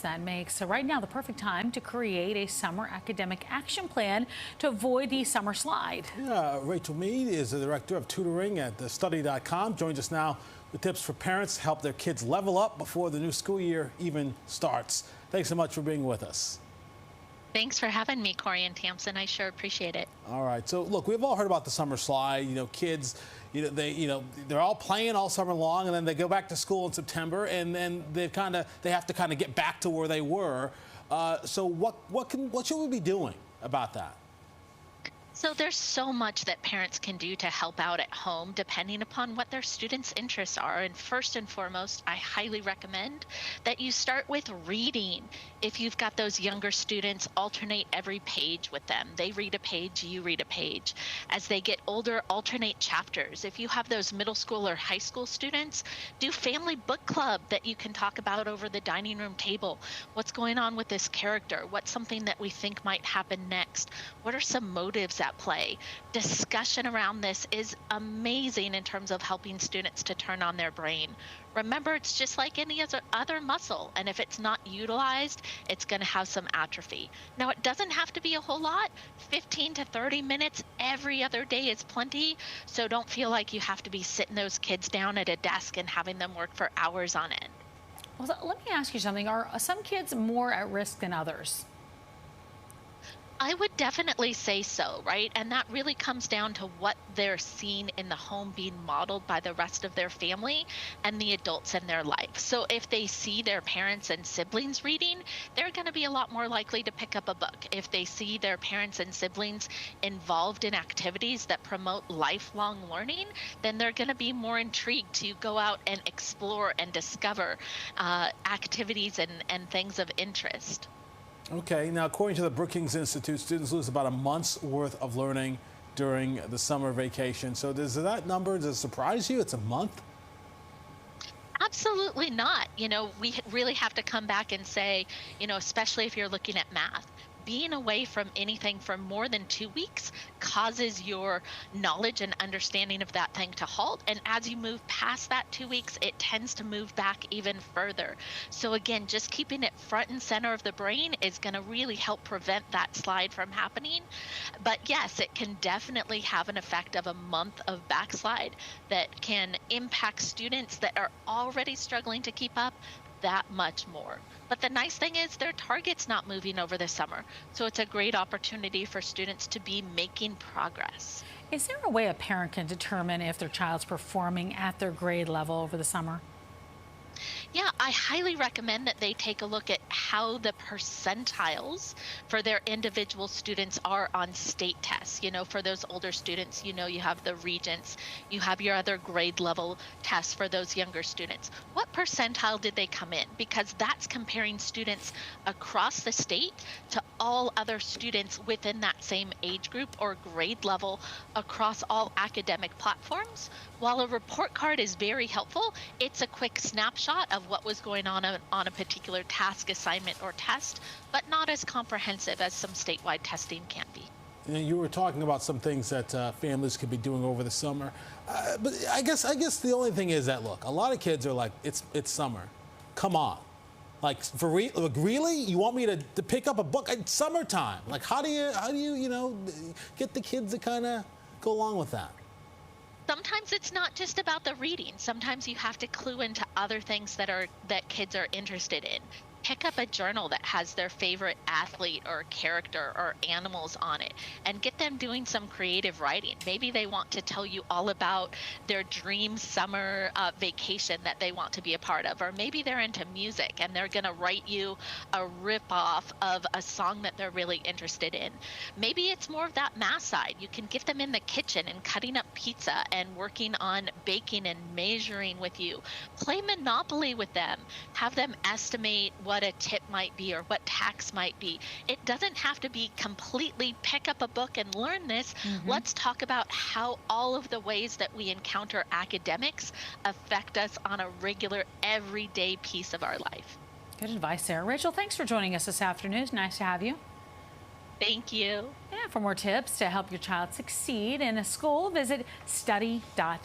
parents. That makes right now the perfect time to create a summer academic action plan to avoid the summer slide. Yeah, Rachel Mead is the director of tutoring at thestudy.com. Joins us now with tips for parents to help their kids level up before the new school year even starts. Thanks so much for being with us. Thanks for having me, Corey and Tamsen. I sure appreciate it. All right. So, look, we've all heard about the summer slide. Kids, they're all playing all summer long, and then they go back to school in September, and then they have to kind of get back to where they were. So, what should we be doing about that? So there's so much that parents can do to help out at home depending upon what their students' interests are. And first and foremost, I highly recommend that you start with reading. If you've got those younger students, alternate every page with them. They read a page, you read a page. As they get older, alternate chapters. If you have those middle school or high school students, do family book club that you can talk about over the dining room table. What's going on with this character? What's something that we think might happen next? What are some motives at play? Discussion around this is amazing in terms of helping students to turn on their brain. Remember, it's just like any other muscle, and if it's not utilized, it's going to have some atrophy. Now, it doesn't have to be a whole lot. 15 to 30 minutes every other day is plenty, so don't feel like you have to be sitting those kids down at a desk and having them work for hours on end. Well, let me ask you something. Are some kids more at risk than others? I would definitely say so, right? And that really comes down to what they're seeing in the home being modeled by the rest of their family and the adults in their life. So if they see their parents and siblings reading, they're going to be a lot more likely to pick up a book. If they see their parents and siblings involved in activities that promote lifelong learning, then they're going to be more intrigued to go out and explore and discover activities and things of interest. Okay, now according to the Brookings Institute, students lose about a month's worth of learning during the summer vacation. So does that number surprise you? It's a month? Absolutely not. We really have to come back and say, especially if you're looking at math, being away from anything for more than 2 weeks causes your knowledge and understanding of that thing to halt. And as you move past that 2 weeks, it tends to move back even further. So again, just keeping it front and center of the brain is going to really help prevent that slide from happening. But yes, it can definitely have an effect of a month of backslide that can impact students that are already struggling to keep up that much more. But the nice thing is their target's not moving over the summer. So it's a great opportunity for students to be making progress. Is there a way a parent can determine if their child's performing at their grade level over the summer? Yeah, I highly recommend that they take a look at how the percentiles for their individual students are on state tests. For those older students, you have the Regents, you have your other grade level tests for those younger students. What percentile did they come in? Because that's comparing students across the state to all other students within that same age group or grade level across all academic platforms. While a report card is very helpful, it's a quick snapshot of what was going on a particular task, assignment, or test, but not as comprehensive as some statewide testing can be. You were talking about some things that families could be doing over the summer, but I guess the only thing is that, look, a lot of kids are like, it's summer, come on. Like, really? You want me to pick up a book? It's summertime. Like, how do you get the kids to kind of go along with that? Sometimes it's not just about the reading. Sometimes you have to clue into other things that kids are interested in. Pick up a journal that has their favorite athlete or character or animals on it and get them doing some creative writing. Maybe they want to tell you all about their dream summer vacation that they want to be a part of, or maybe they're into music and they're going to write you a rip-off of a song that they're really interested in. Maybe it's more of that math side. You can get them in the kitchen and cutting up pizza and working on baking and measuring with you. Play Monopoly with them. Have them estimate what a tip might be or what tax might be. It doesn't have to be completely pick up a book and learn this. Let's talk about how all of the ways that we encounter academics affect us on a regular, everyday piece of our life. Good advice there. Rachel, thanks for joining us this afternoon. It's nice to have you. Thank you. Yeah, for more tips to help your child succeed in a school, visit study.com.